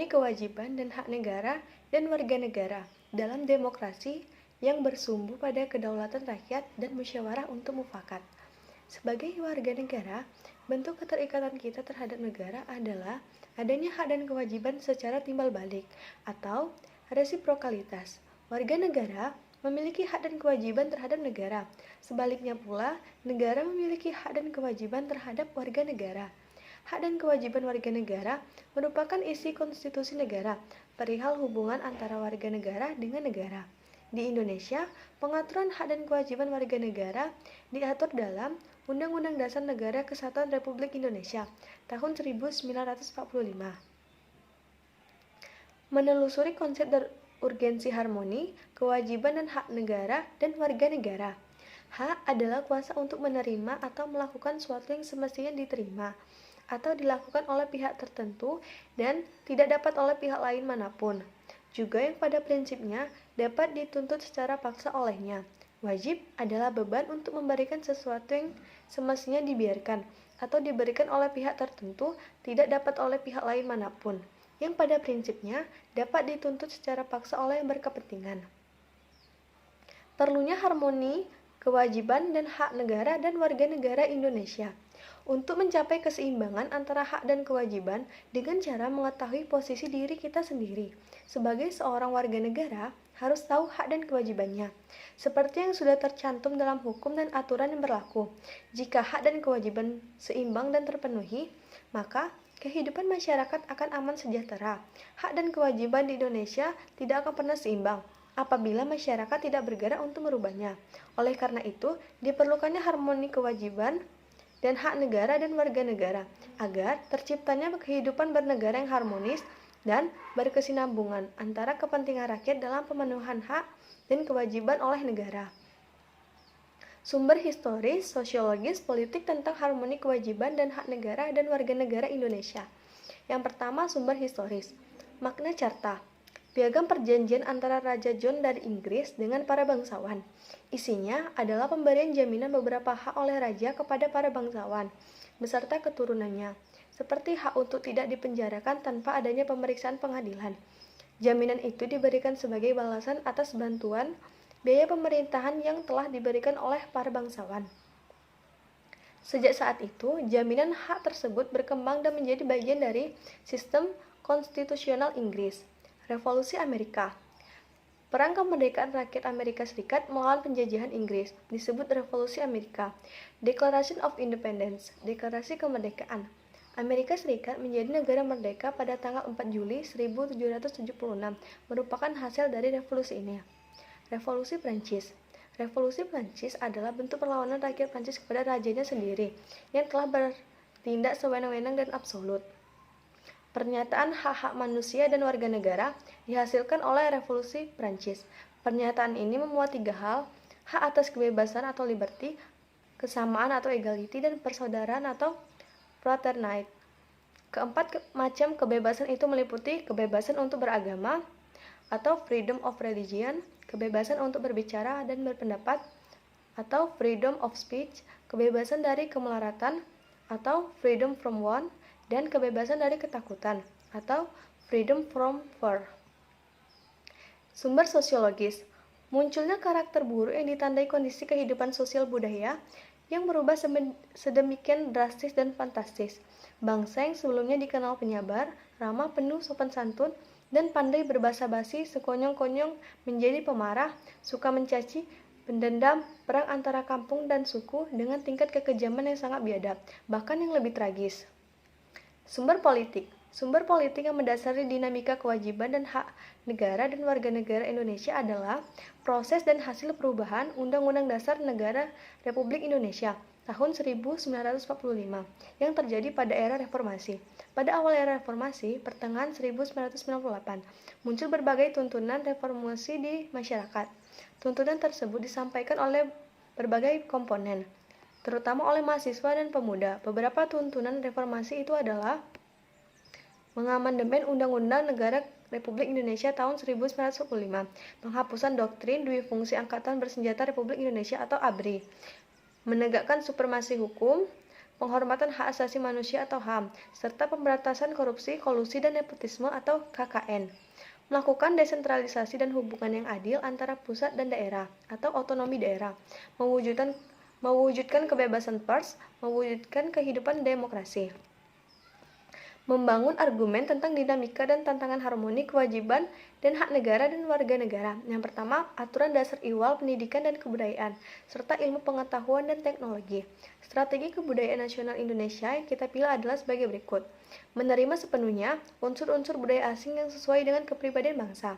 Harmoni kewajiban dan hak negara dan warga negara dalam demokrasi yang bersumber pada kedaulatan rakyat dan musyawarah untuk mufakat. Sebagai warga negara, bentuk keterikatan kita terhadap negara adalah adanya hak dan kewajiban secara timbal balik atau resiprokalitas. Warga negara memiliki hak dan kewajiban terhadap negara. Sebaliknya pula, negara memiliki hak dan kewajiban terhadap warga negara. Hak dan kewajiban warga negara merupakan isi konstitusi negara, perihal hubungan antara warga negara dengan negara. Di Indonesia, pengaturan hak dan kewajiban warga negara diatur dalam Undang-Undang Dasar Negara Kesatuan Republik Indonesia tahun 1945. Menelusuri konsep urgensi harmoni, kewajiban dan hak negara dan warga negara. Hak adalah kuasa untuk menerima atau melakukan sesuatu yang semestinya diterima atau dilakukan oleh pihak tertentu dan tidak dapat oleh pihak lain manapun. Juga yang pada prinsipnya dapat dituntut secara paksa olehnya. Wajib adalah beban untuk memberikan sesuatu yang semestinya dibiarkan atau diberikan oleh pihak tertentu, tidak dapat oleh pihak lain manapun, yang pada prinsipnya dapat dituntut secara paksa oleh yang berkepentingan. Perlunya harmoni, kewajiban dan hak negara dan warga negara Indonesia. Untuk mencapai keseimbangan antara hak dan kewajiban dengan cara mengetahui posisi diri kita sendiri. Sebagai seorang warga negara, harus tahu hak dan kewajibannya. Seperti yang sudah tercantum dalam hukum dan aturan yang berlaku. Jika hak dan kewajiban seimbang dan terpenuhi, maka kehidupan masyarakat akan aman sejahtera. Hak dan kewajiban di Indonesia tidak akan pernah seimbang apabila masyarakat tidak bergerak untuk merubahnya. Oleh karena itu, diperlukannya harmoni kewajiban dan hak negara dan warga negara, agar terciptanya kehidupan bernegara yang harmonis dan berkesinambungan antara kepentingan rakyat dalam pemenuhan hak dan kewajiban oleh negara. Sumber historis, sosiologis, politik tentang harmoni kewajiban dan hak negara dan warga negara Indonesia. Yang pertama, sumber historis. Magna Carta, piagam perjanjian antara Raja John dari Inggris dengan para bangsawan. Isinya adalah pemberian jaminan beberapa hak oleh raja kepada para bangsawan, beserta keturunannya, seperti hak untuk tidak dipenjarakan tanpa adanya pemeriksaan pengadilan. Jaminan itu diberikan sebagai balasan atas bantuan biaya pemerintahan yang telah diberikan oleh para bangsawan. Sejak saat itu, jaminan hak tersebut berkembang dan menjadi bagian dari sistem konstitusional Inggris. Revolusi Amerika. Perang kemerdekaan rakyat Amerika Serikat melawan penjajahan Inggris disebut Revolusi Amerika. Declaration of Independence, deklarasi kemerdekaan. Amerika Serikat menjadi negara merdeka pada tanggal 4 Juli 1776, merupakan hasil dari revolusi ini. Revolusi Prancis. Revolusi Prancis adalah bentuk perlawanan rakyat Prancis kepada rajanya sendiri yang telah bertindak sewenang-wenang dan absolut. Pernyataan hak-hak manusia dan warga negara dihasilkan oleh Revolusi Prancis. Pernyataan ini memuat 3 hal: hak atas kebebasan atau liberty, kesamaan atau equality, dan persaudaraan atau fraternity. Keempat macam kebebasan itu meliputi kebebasan untuk beragama atau freedom of religion, kebebasan untuk berbicara dan berpendapat atau freedom of speech, kebebasan dari kemelaratan atau freedom from want, dan kebebasan dari ketakutan atau freedom from fear. Sumber sosiologis. Munculnya karakter buruk yang ditandai kondisi kehidupan sosial budaya yang berubah sedemikian drastis dan fantastis. Bangsa yang sebelumnya dikenal penyabar, ramah, penuh sopan santun, dan pandai berbahasa basi sekonyong-konyong menjadi pemarah, suka mencaci, pendendam, perang antara kampung dan suku dengan tingkat kekejaman yang sangat biadab, bahkan yang lebih tragis. Sumber politik. Sumber politik yang mendasari dinamika kewajiban dan hak negara dan warga negara Indonesia adalah proses dan hasil perubahan Undang-Undang Dasar Negara Republik Indonesia tahun 1945 yang terjadi pada era reformasi. Pada awal era reformasi, pertengahan 1998, muncul berbagai tuntunan reformasi di masyarakat. Tuntunan tersebut disampaikan oleh berbagai komponen, terutama oleh mahasiswa dan pemuda. Beberapa tuntunan reformasi itu adalah mengamandemen Undang-Undang Negara Republik Indonesia tahun 1945, penghapusan doktrin Dwi Fungsi Angkatan Bersenjata Republik Indonesia atau ABRI, menegakkan supremasi hukum, penghormatan hak asasi manusia atau HAM, serta pemberantasan korupsi, kolusi, dan nepotisme atau KKN. Melakukan desentralisasi dan hubungan yang adil antara pusat dan daerah atau otonomi daerah, mewujudkan kebebasan pers, mewujudkan kehidupan demokrasi. Membangun argumen tentang dinamika dan tantangan harmoni kewajiban dan hak negara dan warga negara. Yang pertama, aturan dasar IWAL pendidikan dan kebudayaan, serta ilmu pengetahuan dan teknologi. Strategi kebudayaan nasional Indonesia yang kita pilih adalah sebagai berikut. Menerima sepenuhnya unsur-unsur budaya asing yang sesuai dengan kepribadian bangsa.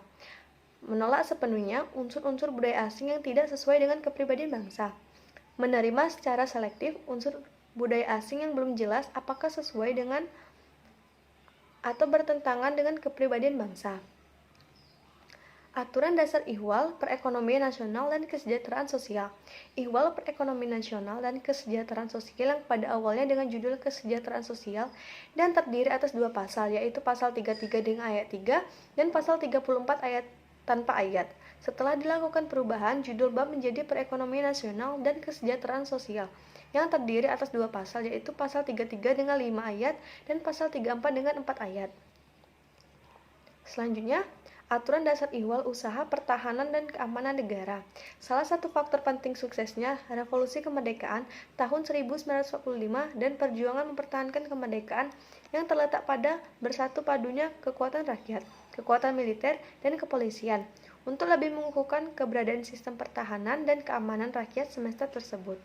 Menolak sepenuhnya unsur-unsur budaya asing yang tidak sesuai dengan kepribadian bangsa. Menerima secara selektif unsur budaya asing yang belum jelas apakah sesuai dengan atau bertentangan dengan kepribadian bangsa. Aturan dasar IHWAL Perekonomian Nasional dan Kesejahteraan Sosial. IHWAL Perekonomian Nasional dan Kesejahteraan Sosial yang pada awalnya dengan judul Kesejahteraan Sosial dan terdiri atas dua pasal, yaitu pasal 33 dengan ayat 3 dan pasal 34 ayat tanpa ayat. Setelah dilakukan perubahan, judul bab menjadi Perekonomian Nasional dan Kesejahteraan Sosial yang terdiri atas dua pasal, yaitu pasal 33 dengan 5 ayat dan pasal 34 dengan 4 ayat. Selanjutnya, aturan dasar IHWAL usaha pertahanan dan keamanan negara. Salah satu faktor penting suksesnya revolusi kemerdekaan tahun 1945 dan perjuangan mempertahankan kemerdekaan yang terletak pada bersatu padunya kekuatan rakyat, kekuatan militer, dan kepolisian untuk lebih mengukuhkan keberadaan sistem pertahanan dan keamanan rakyat semesta tersebut.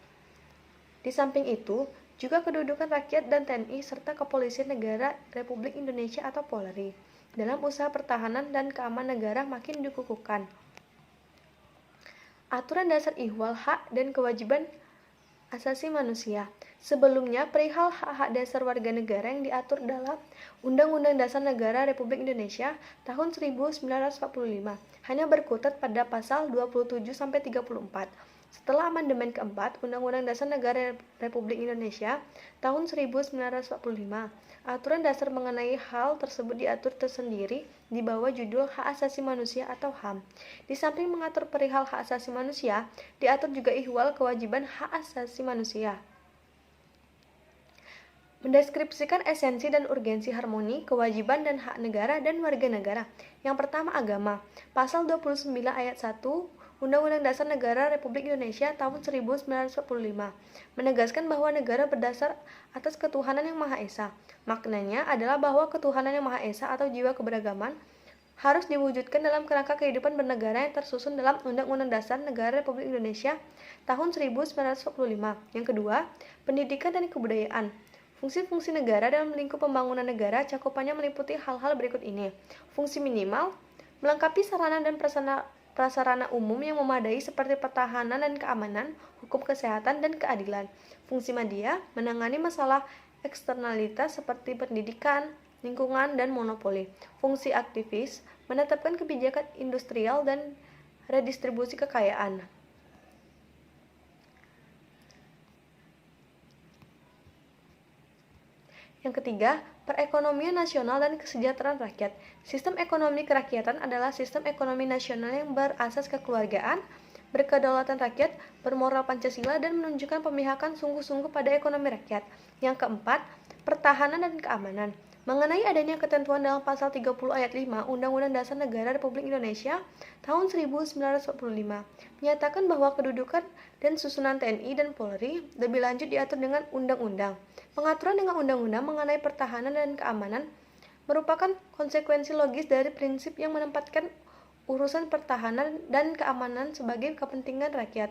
Di samping itu, juga kedudukan rakyat dan TNI serta Kepolisian Negara Republik Indonesia atau Polri dalam usaha pertahanan dan keamanan negara makin dikukuhkan. Aturan dasar IHWAL hak dan kewajiban asasi manusia. Sebelumnya, perihal hak-hak dasar warga negara yang diatur dalam Undang-Undang Dasar Negara Republik Indonesia tahun 1945 hanya berkutat pada pasal 27-34. Setelah amandemen keempat Undang-Undang Dasar Negara Republik Indonesia tahun 1945, aturan dasar mengenai hal tersebut diatur tersendiri di bawah judul Hak Asasi Manusia atau HAM. Di samping mengatur perihal hak asasi manusia, diatur juga IHWAL kewajiban hak asasi manusia. Mendeskripsikan esensi dan urgensi harmoni, kewajiban dan hak negara dan warga negara. Yang pertama, agama. Pasal 29 ayat 1 Undang-Undang Dasar Negara Republik Indonesia tahun 1945 menegaskan bahwa negara berdasar atas ketuhanan yang Maha Esa. Maknanya adalah bahwa ketuhanan yang Maha Esa atau jiwa keberagaman harus diwujudkan dalam kerangka kehidupan bernegara yang tersusun dalam Undang-Undang Dasar Negara Republik Indonesia tahun 1945. Yang kedua, pendidikan dan kebudayaan. Fungsi-fungsi negara dalam lingkup pembangunan negara cakupannya meliputi hal-hal berikut ini. Fungsi minimal, melengkapi sarana dan prasarana umum yang memadai seperti pertahanan dan keamanan, hukum kesehatan, dan keadilan. Fungsi media, menangani masalah eksternalitas seperti pendidikan, lingkungan, dan monopoli. Fungsi aktivis, menetapkan kebijakan industrial dan redistribusi kekayaan. Yang ketiga, perekonomian nasional dan kesejahteraan rakyat. Sistem ekonomi kerakyatan adalah sistem ekonomi nasional yang berasas kekeluargaan, berkedaulatan rakyat, bermoral Pancasila, dan menunjukkan pemihakan sungguh-sungguh pada ekonomi rakyat. Yang keempat, pertahanan dan keamanan. Mengenai adanya ketentuan dalam pasal 30 ayat 5 Undang-Undang Dasar Negara Republik Indonesia tahun 1945 menyatakan bahwa kedudukan dan susunan TNI dan Polri lebih lanjut diatur dengan undang-undang. Pengaturan dengan undang-undang mengenai pertahanan dan keamanan merupakan konsekuensi logis dari prinsip yang menempatkan urusan pertahanan dan keamanan sebagai kepentingan rakyat.